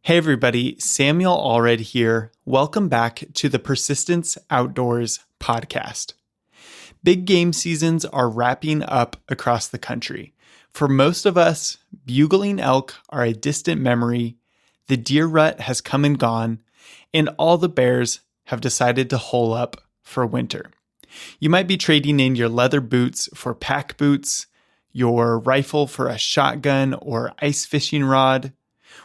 Hey everybody, Samuel Allred here. Welcome back to the Persistence Outdoors podcast. Big game seasons are wrapping up across the country. For most of us, bugling elk are a distant memory, the deer rut has come and gone, and all the bears have decided to hole up for winter. You might be trading in your leather boots for pack boots, your rifle for a shotgun or ice fishing rod,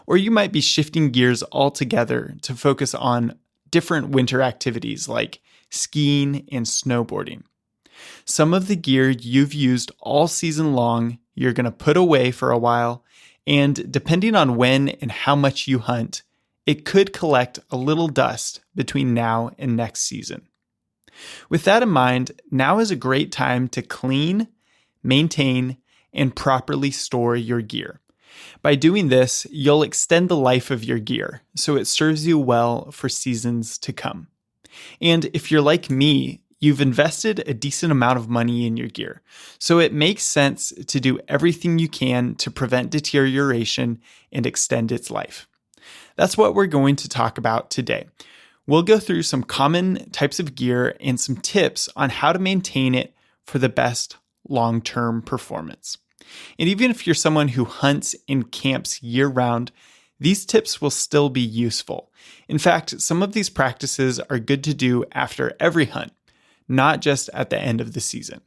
or you might be shifting gears altogether to focus on different winter activities like skiing and snowboarding. Some of the gear you've used all season long, you're going to put away for a while, and depending on when and how much you hunt, it could collect a little dust between now and next season. With that in mind, now is a great time to clean, maintain, and properly store your gear. By doing this, you'll extend the life of your gear, so it serves you well for seasons to come. And if you're like me, you've invested a decent amount of money in your gear, so it makes sense to do everything you can to prevent deterioration and extend its life. That's what we're going to talk about today. We'll go through some common types of gear and some tips on how to maintain it for the best long-term performance. And even if you're someone who hunts and camps year-round, these tips will still be useful. In fact, some of these practices are good to do after every hunt, not just at the end of the season.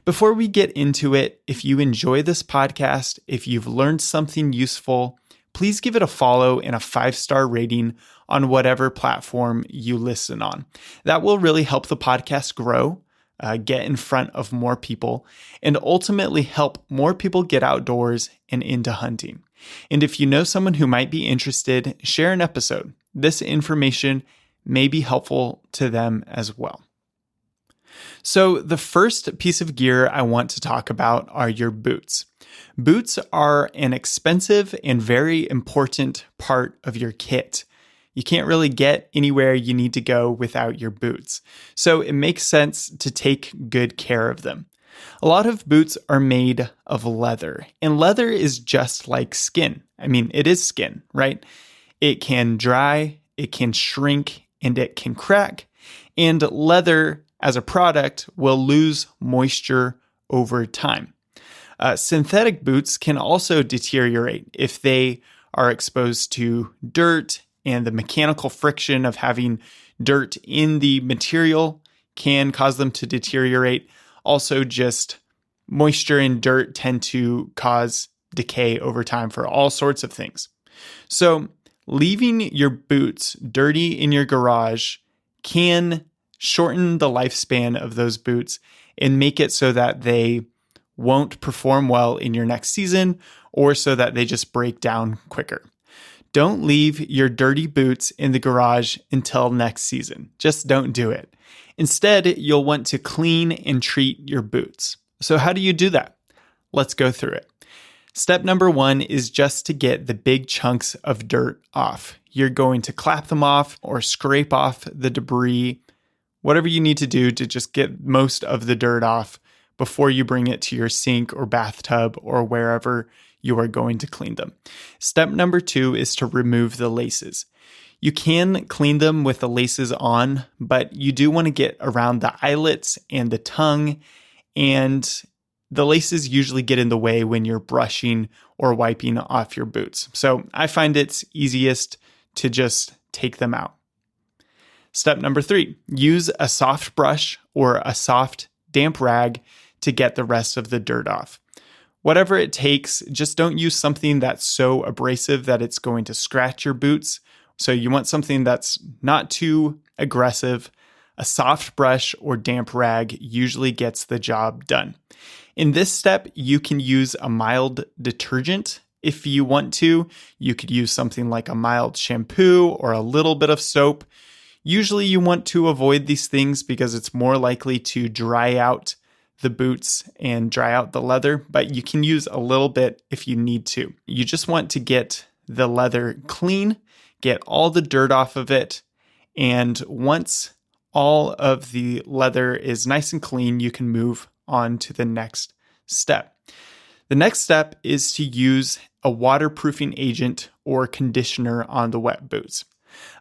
Before we get into it, if you enjoy this podcast, if you've learned something useful, please give it a follow and a 5-star rating on whatever platform you listen on. That will really help the podcast grow, get in front of more people, and ultimately help more people get outdoors and into hunting. And if you know someone who might be interested, share an episode. This information may be helpful to them as well. So the first piece of gear I want to talk about are your boots. Boots are an expensive and very important part of your kit. You can't really get anywhere you need to go without your boots, so it makes sense to take good care of them. A lot of boots are made of leather, and leather is just like skin. I mean, it is skin, right? It can dry, it can shrink, and it can crack, and leather as a product will lose moisture over time. Synthetic boots can also deteriorate if they are exposed to dirt, and the mechanical friction of having dirt in the material can cause them to deteriorate. Also, just moisture and dirt tend to cause decay over time for all sorts of things. So leaving your boots dirty in your garage can shorten the lifespan of those boots and make it so that they won't perform well in your next season, or so that they just break down quicker. Don't leave your dirty boots in the garage until next season. Just don't do it. Instead, you'll want to clean and treat your boots. So how do you do that? Let's go through it. Step number 1 is just to get the big chunks of dirt off. You're going to clap them off or scrape off the debris, whatever you need to do to just get most of the dirt off before you bring it to your sink or bathtub or wherever you are going to clean them. Step number 2 is to remove the laces. You can clean them with the laces on, but you do want to get around the eyelets and the tongue, and the laces usually get in the way when you're brushing or wiping off your boots. So I find it's easiest to just take them out. Step number 3, use a soft brush or a soft damp rag to get the rest of the dirt off. Whatever it takes, just don't use something that's so abrasive that it's going to scratch your boots. So you want something that's not too aggressive. A soft brush or damp rag usually gets the job done. In this step, you can use a mild detergent. If you want to, you could use something like a mild shampoo or a little bit of soap. Usually you want to avoid these things because it's more likely to dry out the boots and dry out the leather, but you can use a little bit if you need to. You just want to get the leather clean, get all the dirt off of it, and once all of the leather is nice and clean, you can move on to the next step. The next step is to use a waterproofing agent or conditioner on the wet boots.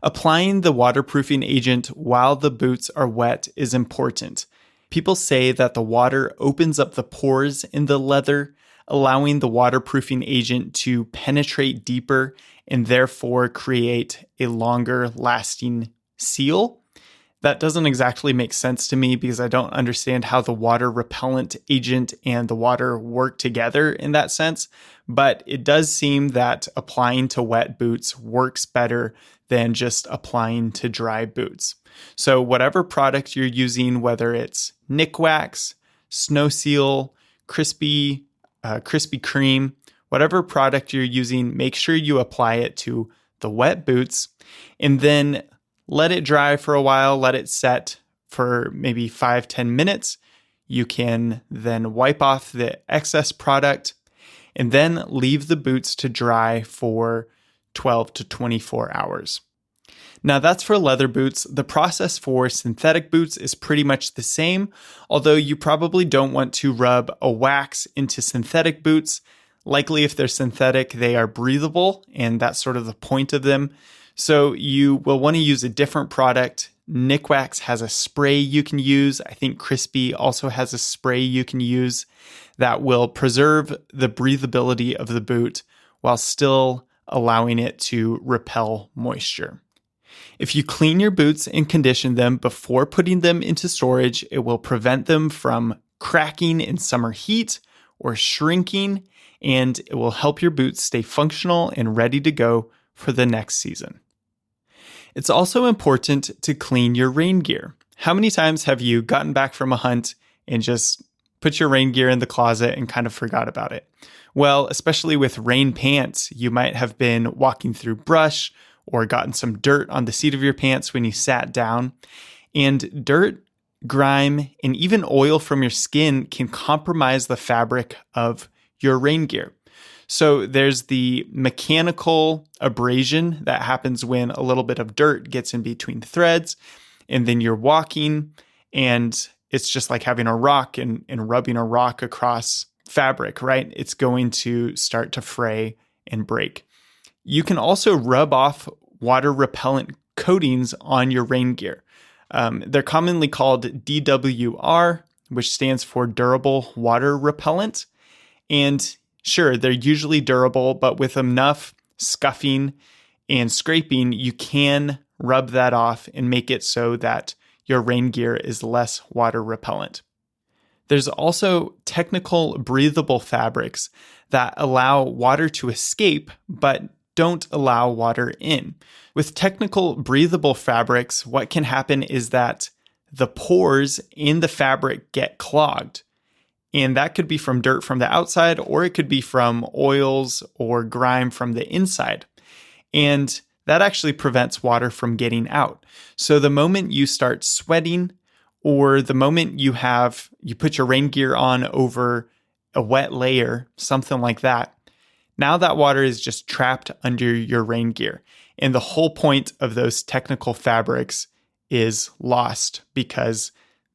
Applying the waterproofing agent while the boots are wet is important. People say that the water opens up the pores in the leather, allowing the waterproofing agent to penetrate deeper and therefore create a longer lasting seal. That doesn't exactly make sense to me because I don't understand how the water repellent agent and the water work together in that sense. But it does seem that applying to wet boots works better than just applying to dry boots. So whatever product you're using, whether it's Nick Wax, Snow Seal, Crispy Cream, whatever product you're using, make sure you apply it to the wet boots and then let it dry for a while, let it set for maybe 5-10 minutes. You can then wipe off the excess product and then leave the boots to dry for 12 to 24 hours. Now that's for leather boots. The process for synthetic boots is pretty much the same, although you probably don't want to rub a wax into synthetic boots. Likely if they're synthetic, they are breathable, and that's sort of the point of them. So you will want to use a different product. Nick Wax has a spray you can use. I think Crispy also has a spray you can use that will preserve the breathability of the boot while still allowing it to repel moisture. If you clean your boots and condition them before putting them into storage, it will prevent them from cracking in summer heat or shrinking, and it will help your boots stay functional and ready to go for the next season. It's also important to clean your rain gear. How many times have you gotten back from a hunt and just put your rain gear in the closet and kind of forgot about it? Well, especially with rain pants, you might have been walking through brush or gotten some dirt on the seat of your pants when you sat down. And dirt, grime, and even oil from your skin can compromise the fabric of your rain gear. So there's the mechanical abrasion that happens when a little bit of dirt gets in between threads, and then you're walking, and it's just like having a rock and rubbing a rock across fabric, right? It's going to start to fray and break. You can also rub off water repellent coatings on your rain gear. They're commonly called DWR, which stands for durable water repellent. And sure, they're usually durable, but with enough scuffing and scraping, you can rub that off and make it so that your rain gear is less water repellent. There's also technical breathable fabrics that allow water to escape, but don't allow water in. With technical breathable fabrics, what can happen is that the pores in the fabric get clogged. And that could be from dirt from the outside, or it could be from oils or grime from the inside. And that actually prevents water from getting out. So the moment you start sweating, or the moment you put your rain gear on over a wet layer, something like that, now that water is just trapped under your rain gear. And the whole point of those technical fabrics is lost because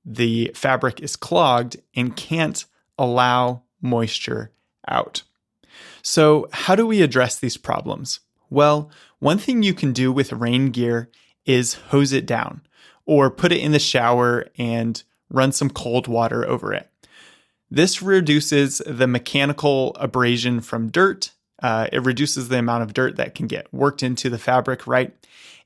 the fabric is clogged and can't allow moisture out. So how do we address these problems? Well, one thing you can do with rain gear is hose it down or put it in the shower and run some cold water over it. This reduces the mechanical abrasion from dirt. It reduces the amount of dirt that can get worked into the fabric, right?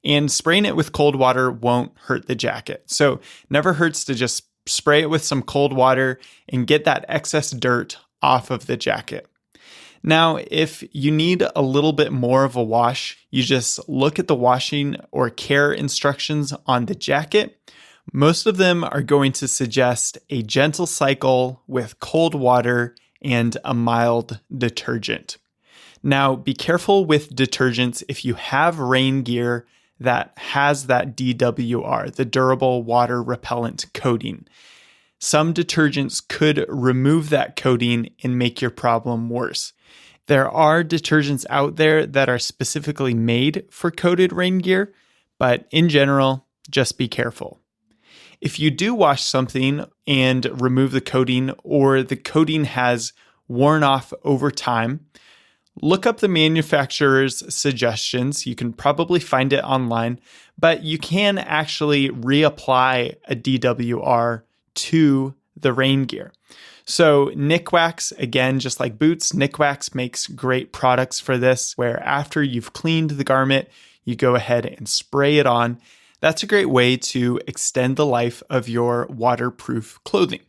And spraying it with cold water won't hurt the jacket. So never hurts to just spray it with some cold water and get that excess dirt off of the jacket. Now, if you need a little bit more of a wash, you just look at the washing or care instructions on the jacket. Most of them are going to suggest a gentle cycle with cold water and a mild detergent. Now, be careful with detergents if you have rain gear that has that DWR, the durable water repellent coating. Some detergents could remove that coating and make your problem worse. There are detergents out there that are specifically made for coated rain gear, but in general, just be careful. If you do wash something and remove the coating, or the coating has worn off over time, Look up the manufacturer's suggestions. You can probably find it online, but you can actually reapply a DWR to the rain gear. So Nikwax, again, just like boots, Nikwax makes great products for this, where after you've cleaned the garment, you go ahead and spray it on. That's a great way to extend the life of your waterproof clothing.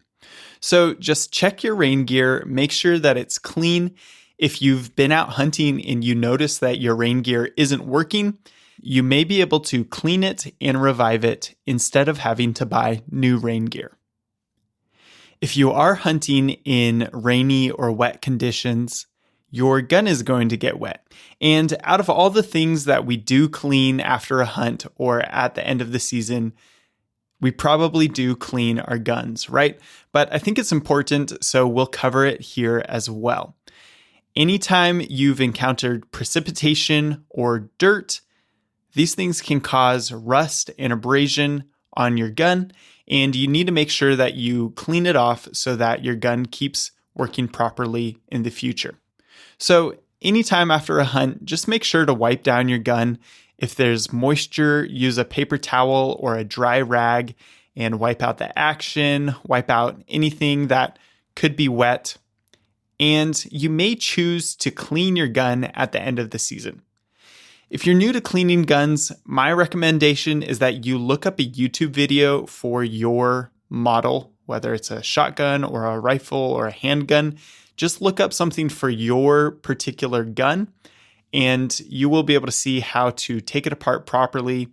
So just check your rain gear, make sure that it's clean. If you've been out hunting and you notice that your rain gear isn't working, you may be able to clean it and revive it instead of having to buy new rain gear. If you are hunting in rainy or wet conditions, your gun is going to get wet. And out of all the things that we do clean after a hunt or at the end of the season, we probably do clean our guns, right? But I think it's important, so we'll cover it here as well. Anytime you've encountered precipitation or dirt, these things can cause rust and abrasion on your gun, and you need to make sure that you clean it off so that your gun keeps working properly in the future. So anytime after a hunt, just make sure to wipe down your gun. If there's moisture, use a paper towel or a dry rag and wipe out the action, wipe out anything that could be wet. And you may choose to clean your gun at the end of the season. If you're new to cleaning guns, my recommendation is that you look up a YouTube video for your model, whether it's a shotgun or a rifle or a handgun. Just look up something for your particular gun, and you will be able to see how to take it apart properly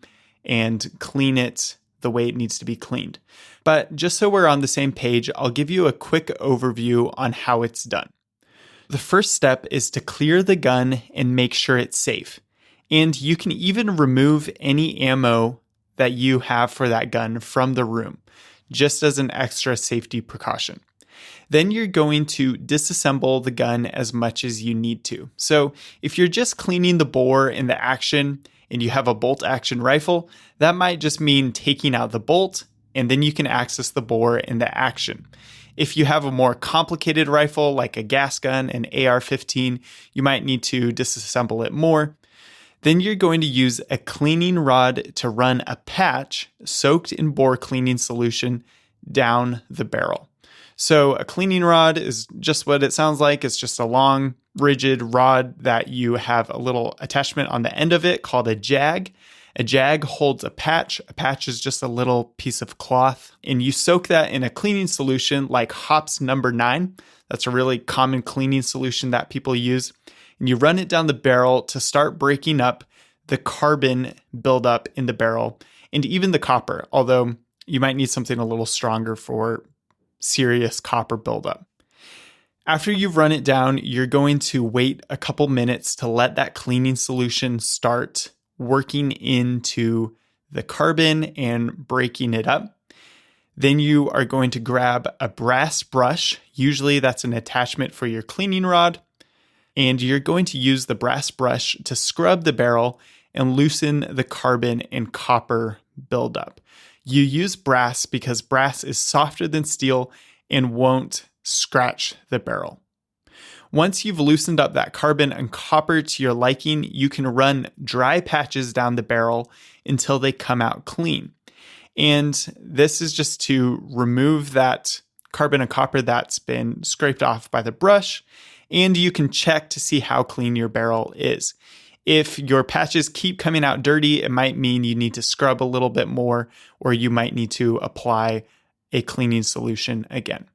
and clean it the way it needs to be cleaned. But just so we're on the same page, I'll give you a quick overview on how it's done. The first step is to clear the gun and make sure it's safe. And you can even remove any ammo that you have for that gun from the room, just as an extra safety precaution. Then you're going to disassemble the gun as much as you need to. So if you're just cleaning the bore in the action and you have a bolt action rifle, that might just mean taking out the bolt and then you can access the bore in the action. If you have a more complicated rifle like a gas gun, an AR-15, you might need to disassemble it more. Then you're going to use a cleaning rod to run a patch soaked in bore cleaning solution down the barrel. So a cleaning rod is just what it sounds like. It's just a long, rigid rod that you have a little attachment on the end of it called a jag. A jag holds a patch. A patch is just a little piece of cloth. And you soak that in a cleaning solution like Hops number 9. That's a really common cleaning solution that people use. And you run it down the barrel to start breaking up the carbon buildup in the barrel and even the copper, although you might need something a little stronger for serious copper buildup. After you've run it down, you're going to wait a couple minutes to let that cleaning solution start working into the carbon and breaking it up. Then you are going to grab a brass brush. Usually that's an attachment for your cleaning rod. And you're going to use the brass brush to scrub the barrel and loosen the carbon and copper buildup. You use brass because brass is softer than steel and won't scratch the barrel. Once you've loosened up that carbon and copper to your liking, you can run dry patches down the barrel until they come out clean. And this is just to remove that carbon and copper that's been scraped off by the brush. And you can check to see how clean your barrel is. If your patches keep coming out dirty, it might mean you need to scrub a little bit more, or you might need to apply a cleaning solution again.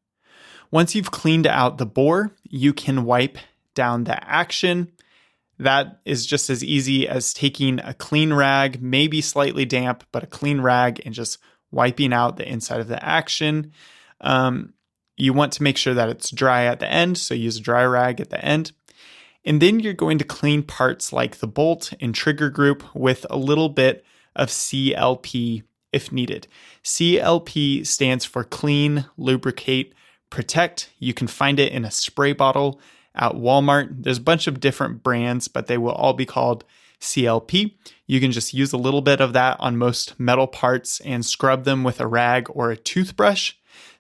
Once you've cleaned out the bore, you can wipe down the action. That is just as easy as taking a clean rag, maybe slightly damp, but a clean rag, and just wiping out the inside of the action. You want to make sure that it's dry at the end, so use a dry rag at the end. And then you're going to clean parts like the bolt and trigger group with a little bit of CLP if needed. CLP stands for Clean, Lubricate, Protect. You can find it in a spray bottle at Walmart. There's a bunch of different brands, but they will all be called CLP. You can just use a little bit of that on most metal parts and scrub them with a rag or a toothbrush.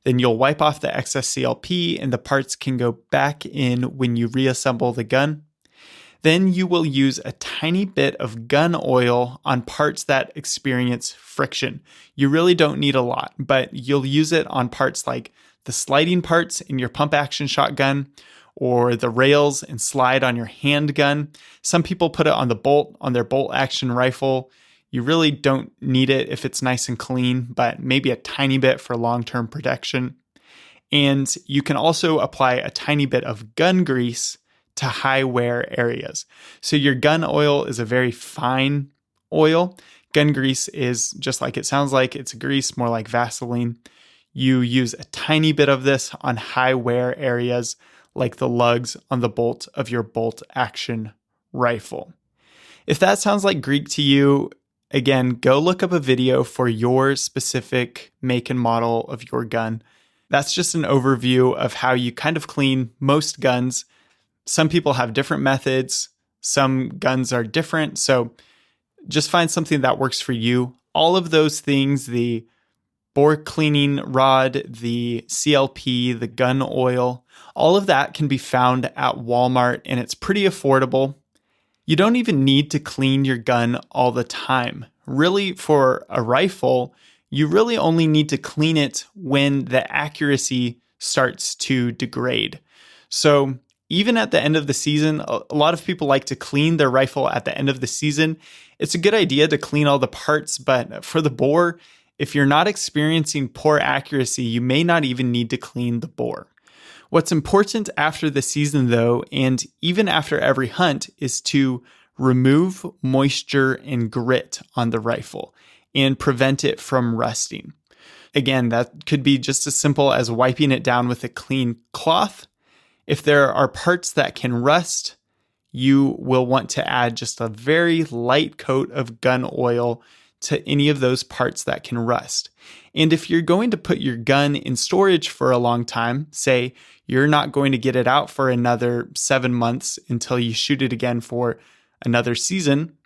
Then you'll wipe off the excess CLP and the parts can go back in when you reassemble the gun. Then you will use a tiny bit of gun oil on parts that experience friction. You really don't need a lot, but you'll use it on parts like the sliding parts in your pump action shotgun or the rails and slide on your handgun. Some people put it on the bolt on their bolt action rifle. You really don't need it if it's nice and clean, but maybe a tiny bit for long-term protection. And you can also apply a tiny bit of gun grease to high wear areas. So your gun oil is a very fine oil. Gun grease is just like it sounds like, it's a grease, more like Vaseline. You use a tiny bit of this on high wear areas like the lugs on the bolt of your bolt action rifle. If that sounds like Greek to you, again, go look up a video for your specific make and model of your gun. That's just an overview of how you kind of clean most guns. Some people have different methods. Some guns are different. So just find something that works for you. All of those things, the bore cleaning rod, the CLP, the gun oil, all of that can be found at Walmart, and it's pretty affordable. You don't even need to clean your gun all the time. Really, for a rifle, you really only need to clean it when the accuracy starts to degrade. So even at the end of the season, a lot of people like to clean their rifle at the end of the season. It's a good idea to clean all the parts, but for the bore, if you're not experiencing poor accuracy, you may not even need to clean the bore. What's important after the season, though, and even after every hunt, is to remove moisture and grit on the rifle and prevent it from rusting. Again, that could be just as simple as wiping it down with a clean cloth. If there are parts that can rust, you will want to add just a very light coat of gun oil to any of those parts that can rust. And if you're going to put your gun in storage for a long time, say you're not going to get it out for another 7 months until you shoot it again for another season,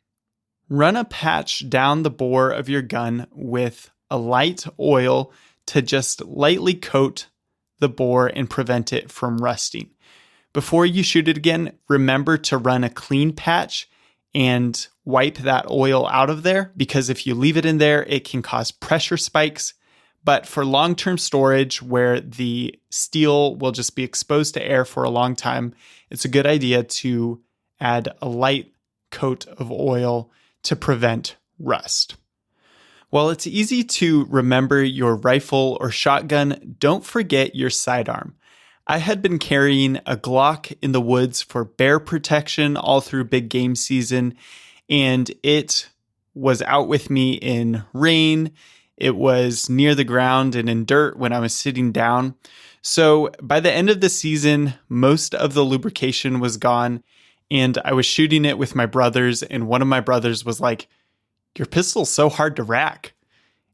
run a patch down the bore of your gun with a light oil to just lightly coat the bore and prevent it from rusting. Before you shoot it again, remember to run a clean patch and wipe that oil out of there, because if you leave it in there, it can cause pressure spikes. But for long-term storage where the steel will just be exposed to air for a long time, it's a good idea to add a light coat of oil to prevent rust. While it's easy to remember your rifle or shotgun, don't forget your sidearm. I had been carrying a Glock in the woods for bear protection all through big game season, and it was out with me in rain. It was near the ground and in dirt when I was sitting down. So by the end of the season, most of the lubrication was gone, and I was shooting it with my brothers, and one of my brothers was like, "Your pistol's so hard to rack."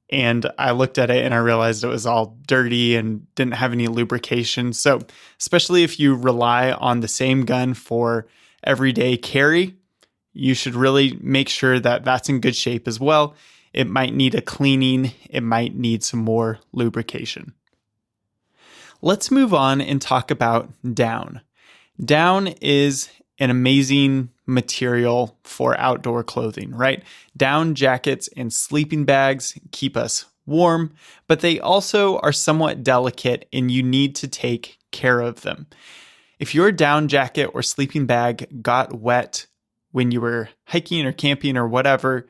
And I looked at it and I realized it was all dirty and didn't have any lubrication. So especially if you rely on the same gun for everyday carry, you should really make sure that that's in good shape as well. It might need a cleaning. It might need some more lubrication. Let's move on and talk about down. Down is an amazing material for outdoor clothing, right? Down jackets and sleeping bags keep us warm, but they also are somewhat delicate and you need to take care of them. If your down jacket or sleeping bag got wet when you were hiking or camping or whatever,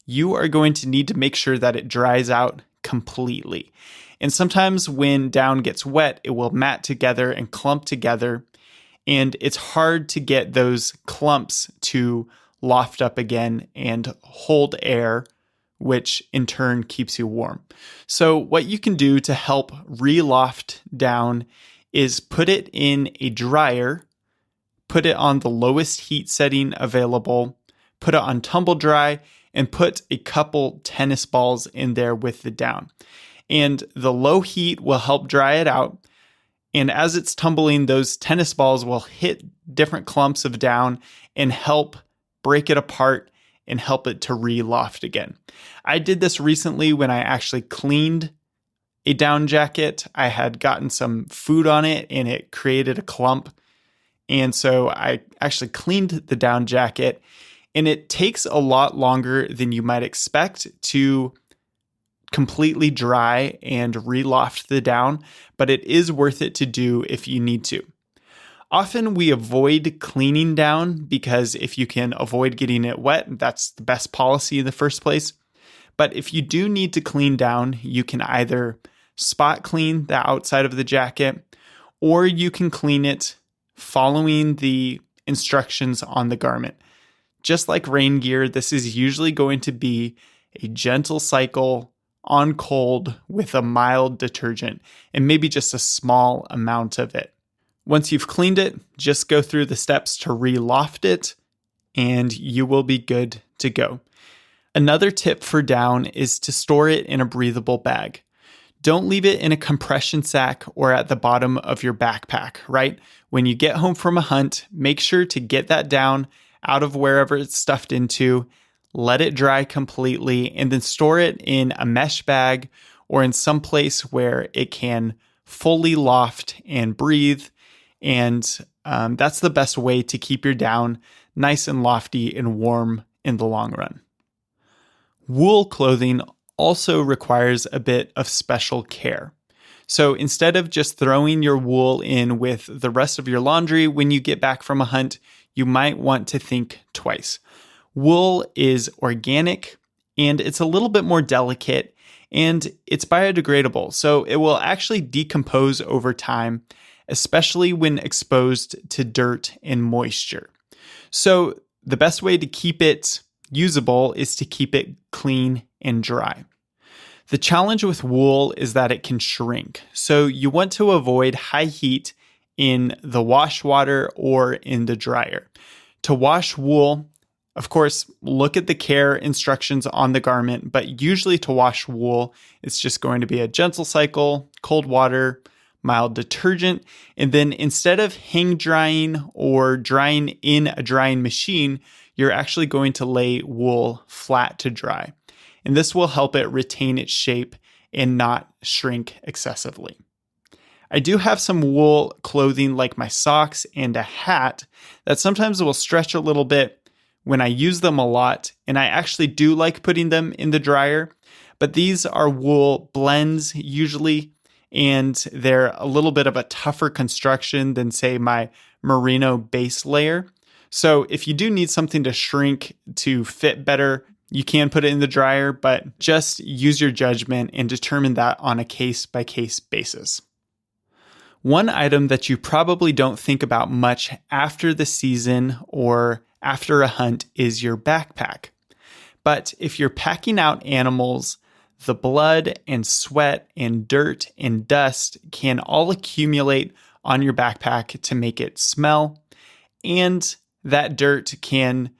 you are going to need to make sure that it dries out completely. And sometimes when down gets wet, it will mat together and clump together. And it's hard to get those clumps to loft up again and hold air, which in turn keeps you warm. So what you can do to help re-loft down is put it in a dryer, put it on the lowest heat setting available, put it on tumble dry, and put a couple tennis balls in there with the down. And the low heat will help dry it out. And as it's tumbling, those tennis balls will hit different clumps of down and help break it apart and help it to re-loft again. I did this recently when I actually cleaned a down jacket. I had gotten some food on it and it created a clump. And so I actually cleaned the down jacket, and it takes a lot longer than you might expect to completely dry and re-loft the down, but it is worth it to do if you need to. Often we avoid cleaning down because if you can avoid getting it wet, that's the best policy in the first place. But if you do need to clean down, you can either spot clean the outside of the jacket, or you can clean it following the instructions on the garment. Just like rain gear, this is usually going to be a gentle cycle on cold with a mild detergent and maybe just a small amount of it. Once you've cleaned it, just go through the steps to re-loft it and you will be good to go. Another tip for down is to store it in a breathable bag. Don't leave it in a compression sack or at the bottom of your backpack, right? When you get home from a hunt, make sure to get that down out of wherever it's stuffed into, let it dry completely, and then store it in a mesh bag or in some place where it can fully loft and breathe. And that's the best way to keep your down nice and lofty and warm in the long run. Wool clothing also requires a bit of special care. So instead of just throwing your wool in with the rest of your laundry when you get back from a hunt, you might want to think twice. Wool is organic and it's a little bit more delicate and it's biodegradable. So it will actually decompose over time, especially when exposed to dirt and moisture. So the best way to keep it usable is to keep it clean and dry. The challenge with wool is that it can shrink. So you want to avoid high heat in the wash water or in the dryer. To wash wool, of course, look at the care instructions on the garment, but usually to wash wool, it's just going to be a gentle cycle, cold water, mild detergent, and then instead of hang drying or drying in a drying machine, you're actually going to lay wool flat to dry. And this will help it retain its shape and not shrink excessively. I do have some wool clothing like my socks and a hat that sometimes will stretch a little bit when I use them a lot, and I actually do like putting them in the dryer, but these are wool blends usually, and they're a little bit of a tougher construction than, say, my merino base layer. So if you do need something to shrink to fit better, you can put it in the dryer, but just use your judgment and determine that on a case-by-case basis. One item that you probably don't think about much after the season or after a hunt is your backpack. But if you're packing out animals, the blood and sweat and dirt and dust can all accumulate on your backpack to make it smell, and that dirt can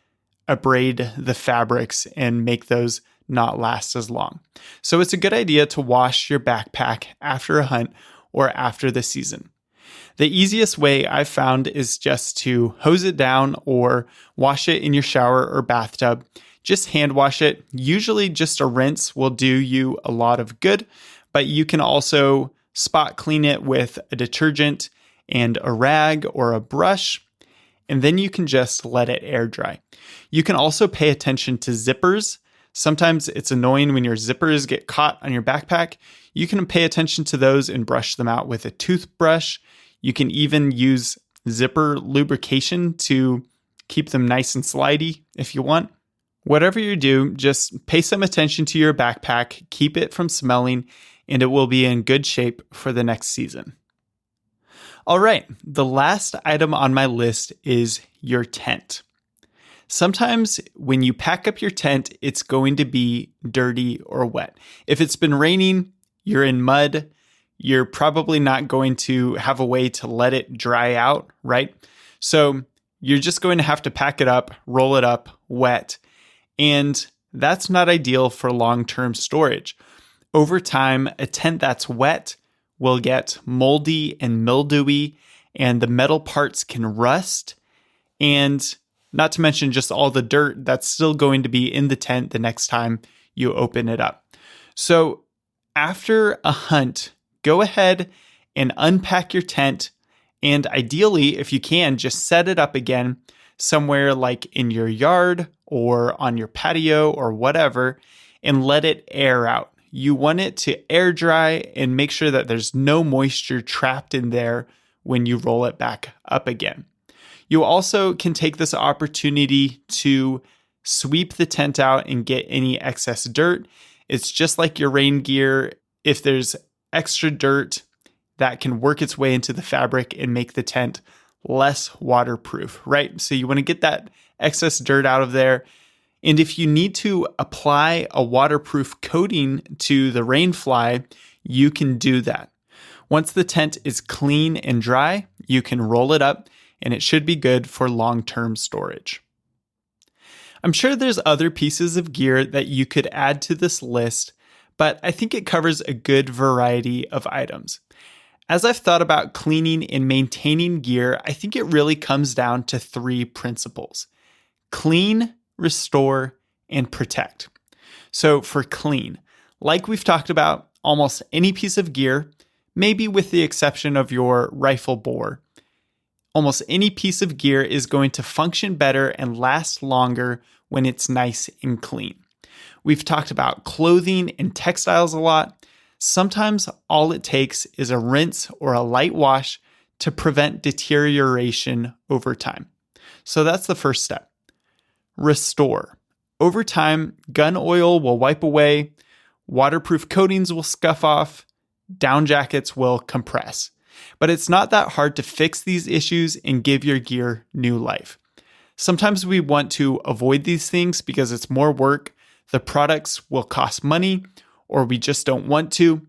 abrade the fabrics and make those not last as long. So it's a good idea to wash your backpack after a hunt or after the season. The easiest way I've found is just to hose it down or wash it in your shower or bathtub. Just hand wash it. Usually just a rinse will do you a lot of good, but you can also spot clean it with a detergent and a rag or a brush, and then you can just let it air dry. You can also pay attention to zippers. Sometimes it's annoying when your zippers get caught on your backpack. You can pay attention to those and brush them out with a toothbrush. You can even use zipper lubrication to keep them nice and slidey if you want. Whatever you do, just pay some attention to your backpack, keep it from smelling, and it will be in good shape for the next season. All right, the last item on my list is your tent. Sometimes when you pack up your tent, it's going to be dirty or wet. If it's been raining, you're in mud, you're probably not going to have a way to let it dry out, right? So you're just going to have to pack it up, roll it up, wet. And that's not ideal for long-term storage. Over time, a tent that's wet will get moldy and mildewy, and the metal parts can rust. And not to mention just all the dirt that's still going to be in the tent the next time you open it up. So after a hunt, go ahead and unpack your tent And ideally, if you can, just set it up again somewhere like in your yard or on your patio or whatever, and let it air out. You want it to air dry and make sure that there's no moisture trapped in there when you roll it back up again. You also can take this opportunity to sweep the tent out and get any excess dirt. It's just like your rain gear. If there's extra dirt, that can work its way into the fabric and make the tent less waterproof, right? So you want to get that excess dirt out of there. And if you need to apply a waterproof coating to the rain fly, you can do that. Once the tent is clean and dry, you can roll it up and it should be good for long-term storage. I'm sure there's other pieces of gear that you could add to this list, but I think it covers a good variety of items. As I've thought about cleaning and maintaining gear, I think it really comes down to 3 principles: clean, restore, and protect. So for clean, like we've talked about, almost any piece of gear, maybe with the exception of your rifle bore, almost any piece of gear is going to function better and last longer when it's nice and clean. We've talked about clothing and textiles a lot. Sometimes all it takes is a rinse or a light wash to prevent deterioration over time. So that's the first step. Restore. Over time, gun oil will wipe away, waterproof coatings will scuff off, down jackets will compress. But it's not that hard to fix these issues and give your gear new life. Sometimes we want to avoid these things because it's more work, the products will cost money, or we just don't want to.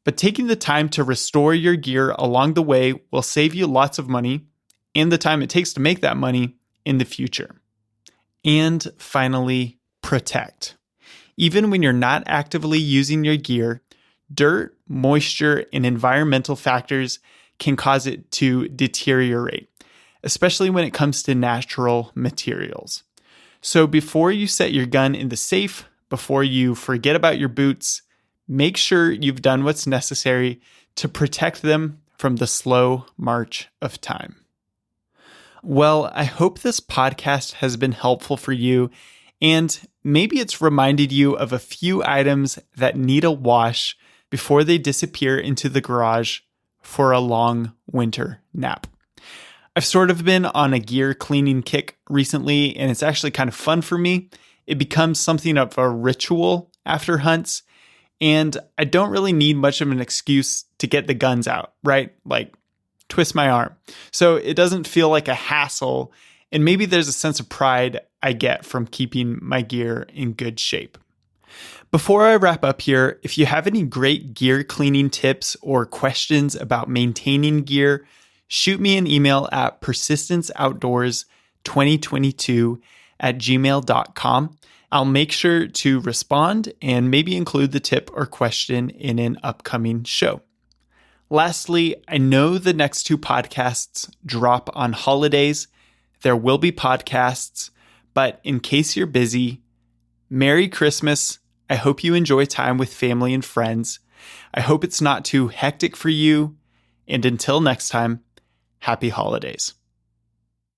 But taking the time to restore your gear along the way will save you lots of money and the time it takes to make that money in the future. And finally, protect. Even when you're not actively using your gear, dirt, moisture, and environmental factors can cause it to deteriorate, especially when it comes to natural materials. So before you set your gun in the safe, before you forget about your boots, make sure you've done what's necessary to protect them from the slow march of time. Well, I hope this podcast has been helpful for you, and maybe it's reminded you of a few items that need a wash before they disappear into the garage for a long winter nap. I've sort of been on a gear cleaning kick recently, and it's actually kind of fun for me. It becomes something of a ritual after hunts, and I don't really need much of an excuse to get the guns out, right? Like twist my arm. So it doesn't feel like a hassle, and maybe there's a sense of pride I get from keeping my gear in good shape. Before I wrap up here, if you have any great gear cleaning tips or questions about maintaining gear, shoot me an email at persistenceoutdoors2022@gmail.com. I'll make sure to respond and maybe include the tip or question in an upcoming show. Lastly, I know the next 2 podcasts drop on holidays. There will be podcasts, but in case you're busy, Merry Christmas. I hope you enjoy time with family and friends. I hope it's not too hectic for you. And until next time, happy holidays.